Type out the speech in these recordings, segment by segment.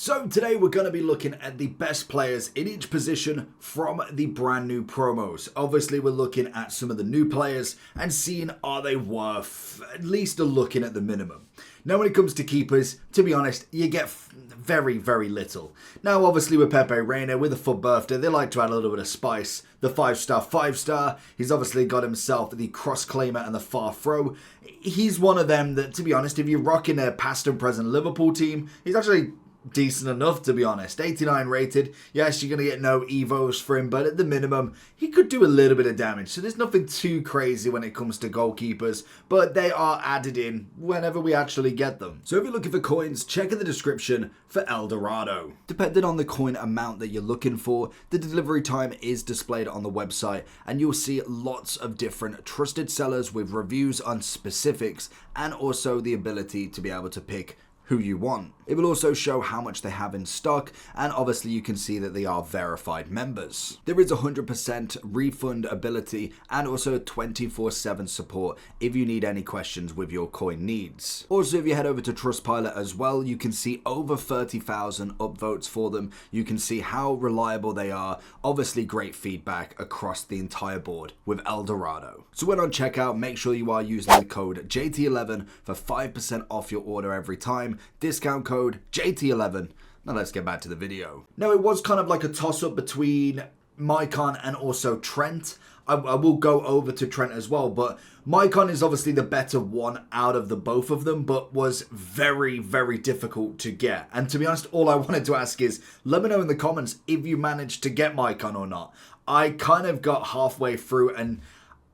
So today we're going to be looking at the best players in each position from the brand new promos. Obviously we're looking at some of the new players and seeing are they worth at least a look in at the minimum. Now when it comes to keepers, to be honest, you get very little. Now obviously with Pepe Reina, with a full birthday, they like to add a little bit of spice. The 5-star, he's obviously got himself the cross claimer and the far throw. He's one of them that, to be honest, if you're rocking a past and present Liverpool team, he's actually decent enough, to be honest. 89 rated. Yes, you're going to get no evos for him, but at the minimum, he could do a little bit of damage. So there's nothing too crazy when it comes to goalkeepers, but they are added in whenever we actually get them. So if you're looking for coins, check in the description for El Dorado. Depending on the coin amount that you're looking for, the delivery time is displayed on the website, and you'll see lots of different trusted sellers with reviews on specifics, and also the ability to be able to pick who you want. It will also show how much they have in stock, and obviously you can see that they are verified members. There is 100% refund ability and also 24/7 support if you need any questions with your coin needs. Also, if you head over to Trustpilot as well, you can see over 30,000 upvotes for them. You can see how reliable they are. Obviously great feedback across the entire board with El Dorado. So when on checkout, make sure you are using the code JT11 for 5% off your order every time. Discount code JT11. Now let's get back to the video. Now it was kind of like a toss-up between Maicon and also Trent. I will go over to Trent as well, but Maicon is obviously the better one out of the both of them, but was very difficult to get. And to be honest, all I wanted to ask is, let me know in the comments if you managed to get Maicon or not. I kind of got halfway through and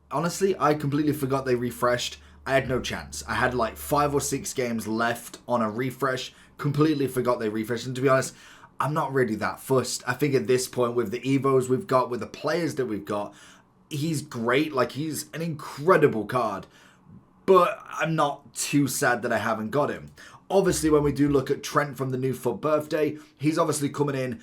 honestly, I completely forgot they refreshed. I had no chance. I had like 5 or 6 games left on a refresh. Completely forgot they refreshed. And to be honest, I'm not really that fussed. I think at this point with the Evos we've got, with the players that we've got, he's great. Like, he's an incredible card. But I'm not too sad that I haven't got him. Obviously, when we do look at Trent from the new FUT birthday, he's obviously coming in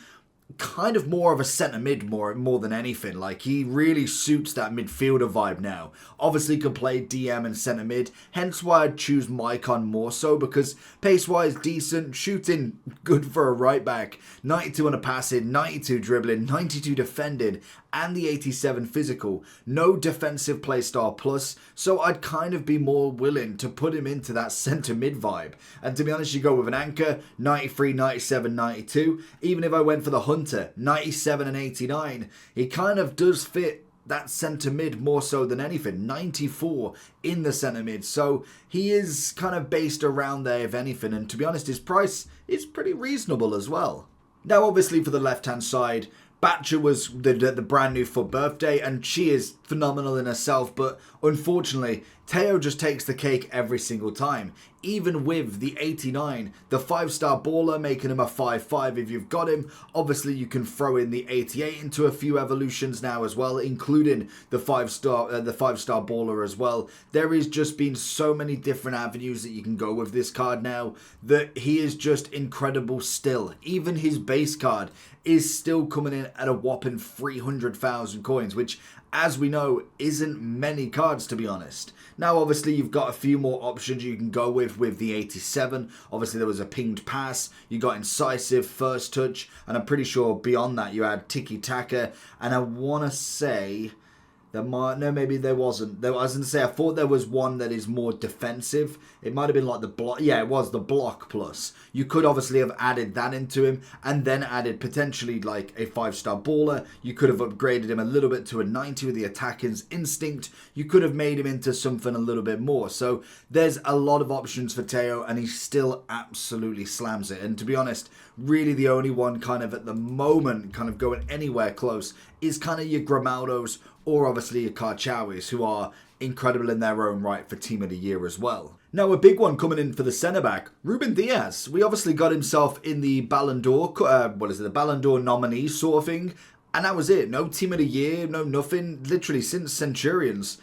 kind of more of a centre mid more than anything. Like, he really suits that midfielder vibe now. Obviously can play DM and centre mid, hence why I'd choose Maicon more so, because pace wise decent, shooting good for a right back, 92 on a passing, 92 dribbling, 92 defending, and the 87 physical. No defensive playstyle plus, so I'd kind of be more willing to put him into that centre mid vibe. And to be honest, you go with an anchor, 93, 97, 92. Even if I went for the Hunter, 97 and 89, he kind of does fit that centre mid more so than anything. 94 in the centre mid, so he is kind of based around there if anything, and to be honest, his price is pretty reasonable as well. Now obviously for the left hand side, Batcher was the brand new FUT birthday, and she is phenomenal in herself, but unfortunately, Teo just takes the cake every single time. Even with the 89, the 5-star baller, making him a 5-5 if you've got him. Obviously, you can throw in the 88 into a few evolutions now as well, including the 5-star baller as well. There is just been so many different avenues that you can go with this card now that he is just incredible still. Even his base card is still coming in at a whopping 300,000 coins, which, as we know, isn't many cards, to be honest. Now obviously you've got a few more options you can go with the 87. Obviously there was a pinged pass, you got incisive, first touch, and I'm pretty sure beyond that you had tiki-taka, and I want to say no, maybe there wasn't. I was going to say, I thought there was one that is more defensive. It might have been like the block. Yeah, it was the block plus. You could obviously have added that into him and then added potentially like a 5-star baller. You could have upgraded him a little bit to a 90 with the attacking's instinct. You could have made him into something a little bit more. So there's a lot of options for Teo, and he still absolutely slams it. And to be honest, really the only one kind of at the moment kind of going anywhere close is kind of your Grimaldos, or obviously your Karchawis, who are incredible in their own right for Team of the Year as well. Now a big one coming in for the centre-back, Ruben Diaz. We obviously got himself in the Ballon d'Or, the Ballon d'Or nominee sort of thing, and that was it. No Team of the Year, no nothing, literally since Centurions.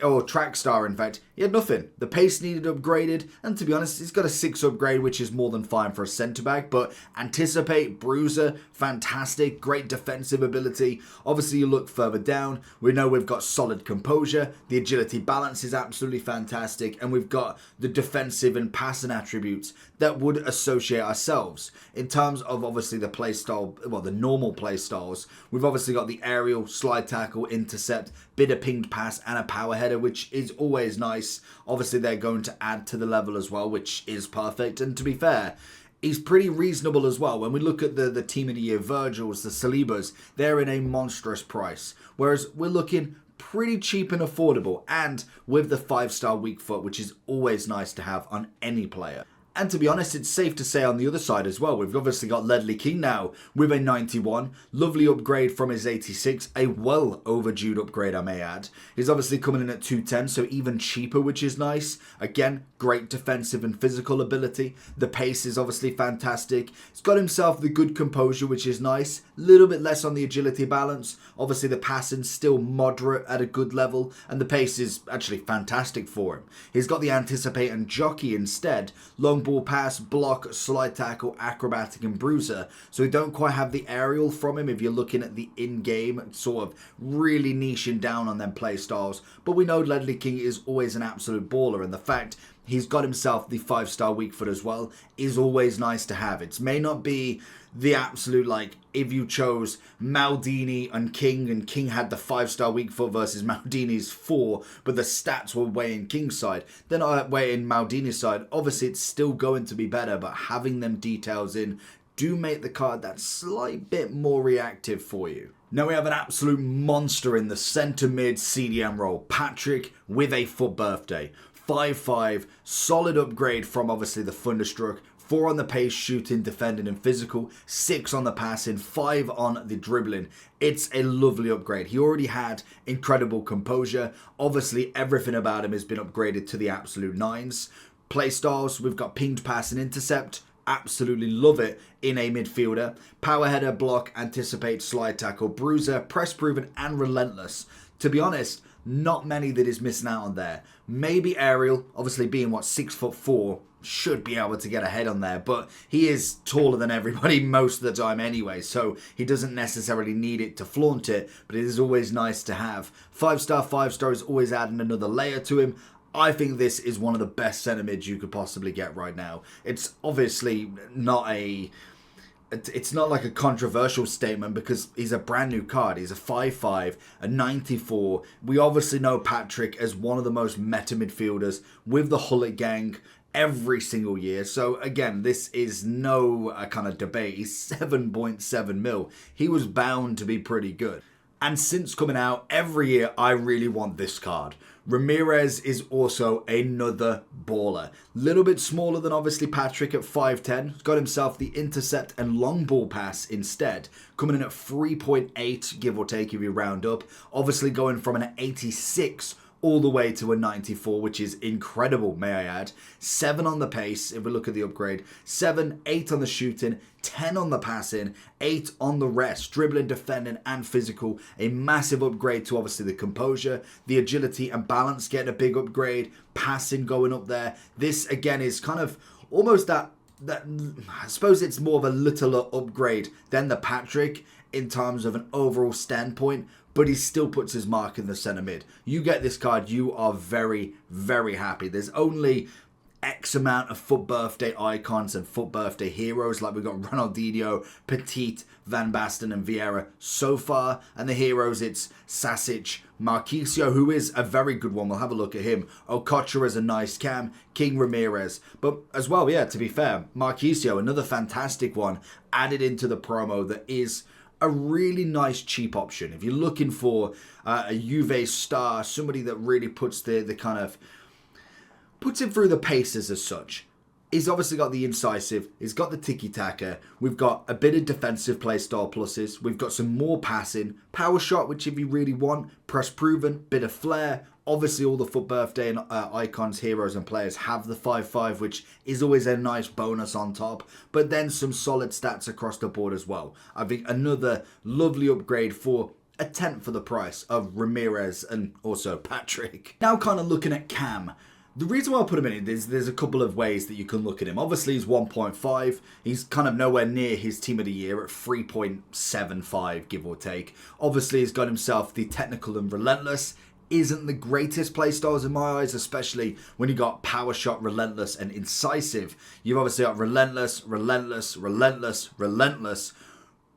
Or Trackstar, in fact, he had nothing. The pace needed upgraded, and to be honest, he's got a 6 upgrade, which is more than fine for a centre-back, but Anticipate, Bruiser, fantastic, great defensive ability. Obviously, you look further down, we know we've got solid composure, the agility balance is absolutely fantastic, and we've got the defensive and passing attributes that would associate ourselves. In terms of obviously the playstyle, well, the normal playstyles, we've obviously got the aerial, slide tackle, intercept, bit of pinged pass, and a power header, which is always nice. Obviously, they're going to add to the level as well, which is perfect. And to be fair, he's pretty reasonable as well. When we look at the Team of the Year Virgils, the Salibas, they're in a monstrous price. Whereas we're looking pretty cheap and affordable, and with the 5-star weak foot, which is always nice to have on any player. And to be honest, it's safe to say on the other side as well, we've obviously got Ledley King now with a 91. Lovely upgrade from his 86. A well overdue upgrade, I may add. He's obviously coming in at 210, so even cheaper, which is nice. Again, great defensive and physical ability. The pace is obviously fantastic. He's got himself the good composure, which is nice. A little bit less on the agility balance. Obviously, the passing's still moderate at a good level, and the pace is actually fantastic for him. He's got the anticipate and jockey instead. Long ball pass, block, slide tackle, acrobatic and bruiser. So we don't quite have the aerial from him if you're looking at the in-game, sort of really niching down on them play styles. But we know Ledley King is always an absolute baller, and the fact he's got himself the 5-star weak foot as well is always nice to have. It may not be the absolute, like, if you chose Maldini and King had the 5-star weak foot versus Maldini's 4, but the stats were way in King's side, then way in Maldini's side, obviously it's still going to be better, but having them details in do make the card that slight bit more reactive for you. Now we have an absolute monster in the centre mid CDM role, Patrick with a foot birthday. 5'5", solid upgrade from obviously the Thunderstruck. 4 on the pace, shooting, defending and physical. 6 on the passing, 5 on the dribbling. It's a lovely upgrade. He already had incredible composure. Obviously everything about him has been upgraded to the absolute 9s. Play styles, we've got pinged pass and intercept. Absolutely love it in a midfielder. Power header, block, anticipate, slide tackle, bruiser, press proven and relentless. To be honest, not many that is missing out on there. Maybe aerial, obviously being 6'4", should be able to get ahead on there, but he is taller than everybody most of the time anyway, so he doesn't necessarily need it to flaunt it, but it is always nice to have. 5-star is always adding another layer to him. I think this is one of the best centre mids you could possibly get right now. It's obviously not it's not like a controversial statement because he's a brand new card. He's a 5'5", a 94. We obviously know Patrick as one of the most meta midfielders with the Hullet gang every single year. So again, this is no kind of debate. He's 7.7 mil. He was bound to be pretty good. And since coming out, every year I really want this card. Ramirez is also another baller. Little bit smaller than obviously Patrick at 5'10". He's got himself the intercept and long ball pass instead. Coming in at 3.8, give or take if you round up. Obviously going from an 86 all the way to a 94, which is incredible, may I add. 7 on the pace, if we look at the upgrade. 7, 8 on the shooting, 10 on the passing, 8 on the rest. Dribbling, defending, and physical. A massive upgrade to obviously the composure. The agility and balance getting a big upgrade. Passing going up there. This, again, is kind of almost that I suppose it's more of a littler upgrade than the Patrick in terms of an overall standpoint, but he still puts his mark in the centre mid. You get this card, you are very, very happy. There's only X amount of foot birthday icons and foot birthday heroes, like we've got Ronaldinho, Petit, Van Basten and Vieira so far, and the heroes it's Sasic, Marquisio, who is a very good one, we'll have a look at him, Okocha is a nice cam, King Ramirez, but as well, yeah, to be fair, Marquisio, another fantastic one, added into the promo that is a really nice cheap option. If you're looking for a Juve star, somebody that really puts the kind of puts it through the paces as such. He's obviously got the incisive, he's got the tiki-taka, we've got a bit of defensive play style pluses, we've got some more passing, power shot, which if you really want, press proven, bit of flair. Obviously all the foot birthday and icons, heroes and players have the 5'5", which is always a nice bonus on top, but then some solid stats across the board as well. I think another lovely upgrade for a tenth of the price of Ramirez and also Patrick. Now kind of looking at Cam. The reason why I put him in is there's a couple of ways that you can look at him. Obviously, he's 1.5. He's kind of nowhere near his team of the year at 3.75, give or take. Obviously, he's got himself the technical and relentless. isn't the greatest playstyles in my eyes, especially when you got power shot, relentless, and incisive. You've obviously got relentless, relentless, relentless, relentless,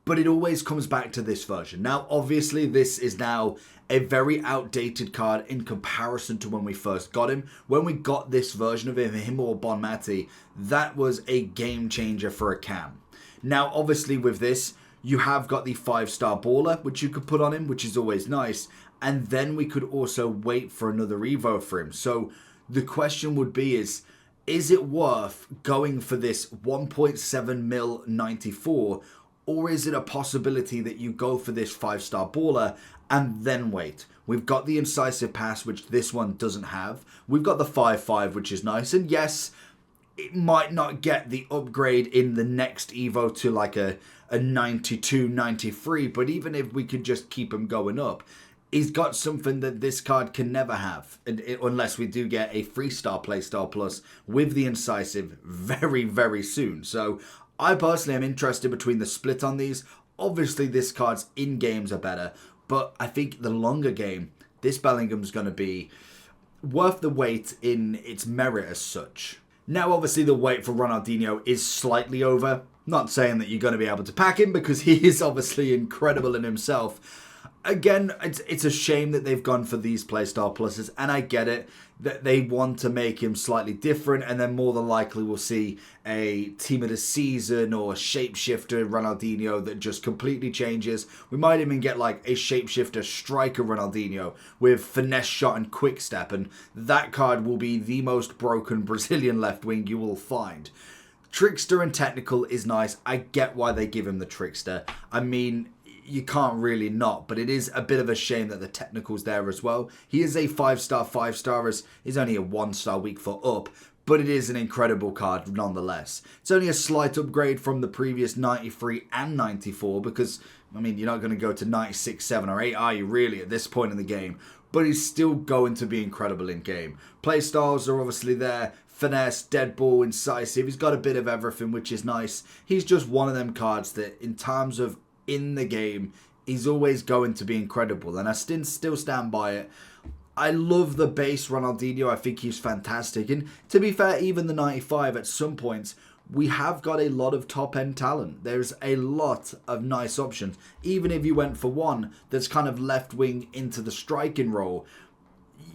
but it always comes back to this version. Now, obviously, this is now a very outdated card in comparison to when we first got him. When we got this version of him or Bonmati, that was a game changer for a cam. Now, obviously, with this, you have got the 5-star baller, which you could put on him, which is always nice. And then we could also wait for another Evo for him. So the question would be is it worth going for this 1.7 mil 94, or is it a possibility that you go for this 5-star baller and then wait? We've got the incisive pass, which this one doesn't have. We've got the 5-5, which is nice. And yes, it might not get the upgrade in the next Evo to like a 92, 93, but even if we could just keep him going up, he's got something that this card can never have, unless we do get a 3-star playstyle plus with the incisive very, very soon. So I personally am interested between the split on these. Obviously, this card's in-games are better, but I think the longer game, this Bellingham's going to be worth the wait in its merit as such. Now, obviously, the wait for Ronaldinho is slightly over. Not saying that you're going to be able to pack him, because he is obviously incredible in himself. Again, it's a shame that they've gone for these playstyle pluses, and I get it, that they want to make him slightly different, and then more than likely we'll see a team of the season or a shapeshifter Ronaldinho that just completely changes. We might even get like a shapeshifter striker Ronaldinho with finesse shot and quick step, and that card will be the most broken Brazilian left wing you will find. Trickster and technical is nice. I get why they give him the trickster. I mean, you can't really not, but it is a bit of a shame that the technical's there as well. He is a 5-star, 5-star, as he's only a 1-star weak foot up, but it is an incredible card nonetheless. It's only a slight upgrade from the previous 93 and 94, because, I mean, you're not going to go to 96, 7 or 8, are you really, at this point in the game? But he's still going to be incredible in game. Playstyles are obviously there. Finesse, dead ball, incisive. He's got a bit of everything, which is nice. He's just one of them cards that, in terms of in the game, he's always going to be incredible, and I still stand by it. I love the base Ronaldinho. I think he's fantastic, and to be fair, even the 95 at some points, we have got a lot of top-end talent. There's a lot of nice options. Even if you went for one that's kind of left wing into the striking role,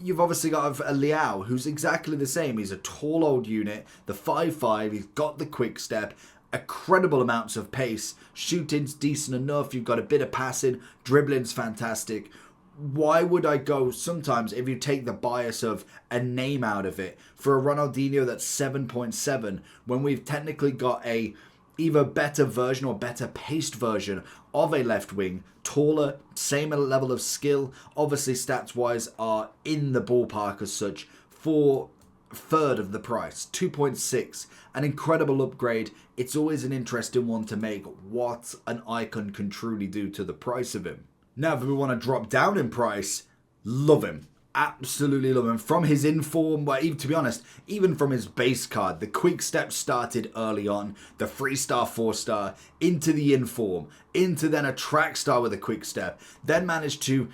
you've obviously got a Liao, who's exactly the same. He's a tall old unit, the 5-5, he's got the quick step, incredible amounts of pace, shooting's decent enough, you've got a bit of passing, dribbling's fantastic. Why would I go sometimes, if you take the bias of a name out of it, for a Ronaldinho that's 7.7 when we've technically got a either better version or better paced version of a left wing, taller, same level of skill, obviously stats wise are in the ballpark as such, for a third of the price, 2.6, an incredible upgrade. It's always an interesting one to make what an icon can truly do to the price of him. Now, if we want to drop down in price, love him. Absolutely love him. From his inform, well, even, to be honest, even from his base card, the quick step started early on, the 3-star, 4-star, into the inform, into then a track star with a quick step, then managed to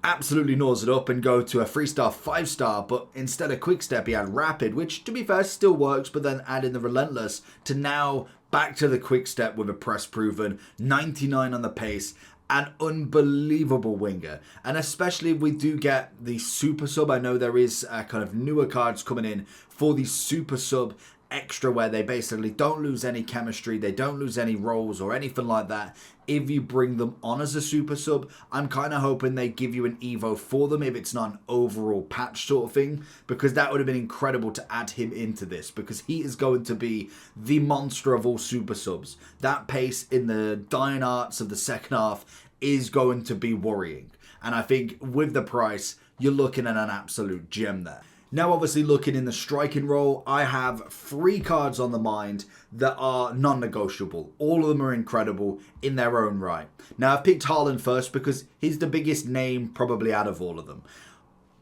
absolutely gnaws it up and go to a 3-star, 5-star, but instead of quick step, he had rapid, which, to be fair, still works, but then add in the relentless to now back to the quick step with a press proven, 99 on the pace, an unbelievable winger. And especially if we do get the super sub, I know there is kind of newer cards coming in for the super sub extra, where they basically don't lose any chemistry, they don't lose any roles or anything like that if you bring them on as a super sub. I'm kind of hoping they give you an Evo for them if it's not an overall patch sort of thing, because that would have been incredible to add him into this, because he is going to be the monster of all super subs. That pace in the dying arts of the second half is going to be worrying, and I think with the price, you're looking at an absolute gem there. Now, obviously, looking in the striking role, I have 3 cards on the mind that are non-negotiable. All of them are incredible in their own right. Now, I've picked Haaland first because he's the biggest name probably out of all of them.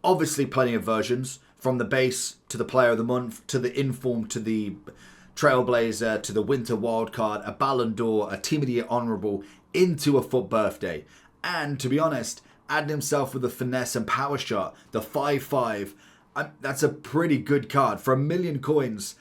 Obviously, plenty of versions, from the base to the player of the month, to the inform, to the trailblazer, to the winter wildcard, a Ballon d'Or, a team of the year honourable, into a FUT birthday. And to be honest, adding himself with the finesse and power shot, the 5-5. That's a pretty good card. For 1,000,000 coins,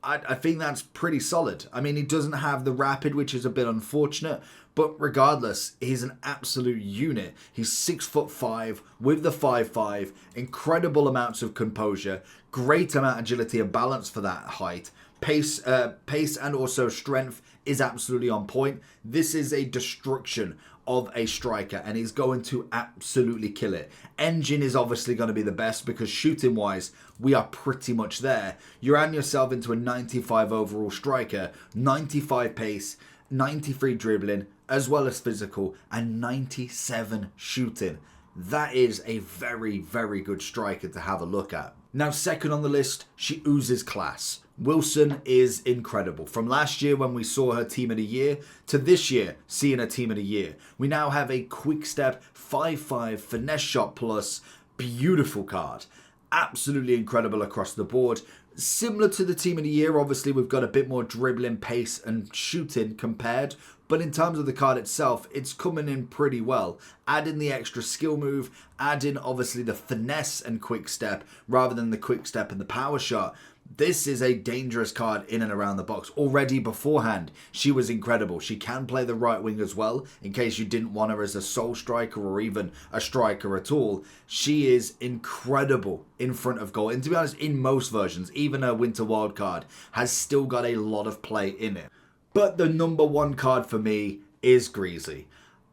I think that's pretty solid. I mean, he doesn't have the rapid, which is a bit unfortunate, but regardless, he's an absolute unit. He's 6'5" with the 5'5", incredible amounts of composure, great amount of agility and balance for that height. Pace and also strength is absolutely on point. This is a destruction of a striker, and he's going to absolutely kill it. Engine is obviously going to be the best because shooting wise, we are pretty much there. You're adding yourself into a 95 overall striker, 95 pace, 93 dribbling, as well as physical, and 97 shooting. That is a very, very good striker to have a look at. Now, second on the list, she oozes class. Wilson is incredible. From last year when we saw her team of the year to this year seeing her team of the year. We now have a quick step 5'5" finesse shot plus. Beautiful card. Absolutely incredible across the board. Similar to the team of the year, obviously we've got a bit more dribbling, pace and shooting compared. But in terms of the card itself, it's coming in pretty well. Add in the extra skill move, add in obviously the finesse and quick step rather than the quick step and the power shot. This is a dangerous card in and around the box. Already beforehand, she was incredible. She can play the right wing as well, in case you didn't want her as a sole striker or even a striker at all. She is incredible in front of goal. And to be honest, in most versions, even her Winter Wild card has still got a lot of play in it. But the number one card for me is Greasy.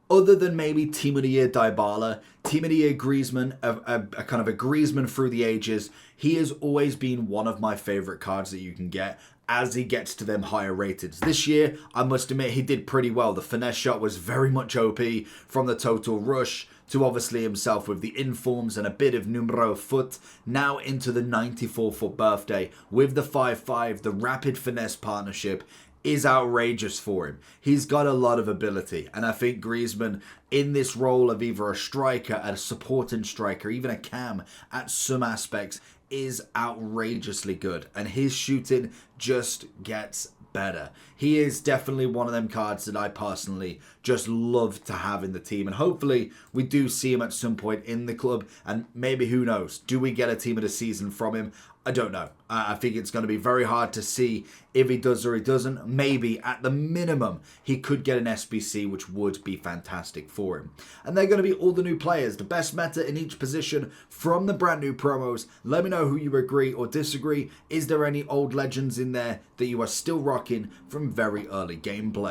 Other than maybe Team of the Year Dybala, Team of the Year Griezmann, a kind of a Griezmann through the ages, he has always been one of my favourite cards that you can get as he gets to them higher rateds. This year, I must admit, he did pretty well. The finesse shot was very much OP, from the total rush to obviously himself with the informs and a bit of numero foot, now into the 94-foot birthday with the 5'5", the rapid finesse partnership is outrageous for him. He's got a lot of ability, and I think Griezmann in this role of either a striker, a supporting striker, even a cam at some aspects is outrageously good, and his shooting just gets better. He is definitely one of them cards that I personally just love to have in the team, and hopefully we do see him at some point in the club, and maybe, who knows, do we get a team of the season from him? I don't know. I think it's going to be very hard to see if he does or he doesn't. Maybe, at the minimum, he could get an SBC, which would be fantastic for him. And they're going to be all the new players, the best meta in each position from the brand new promos. Let me know who you agree or disagree. Is there any old legends in there that you are still rocking from very early gameplay?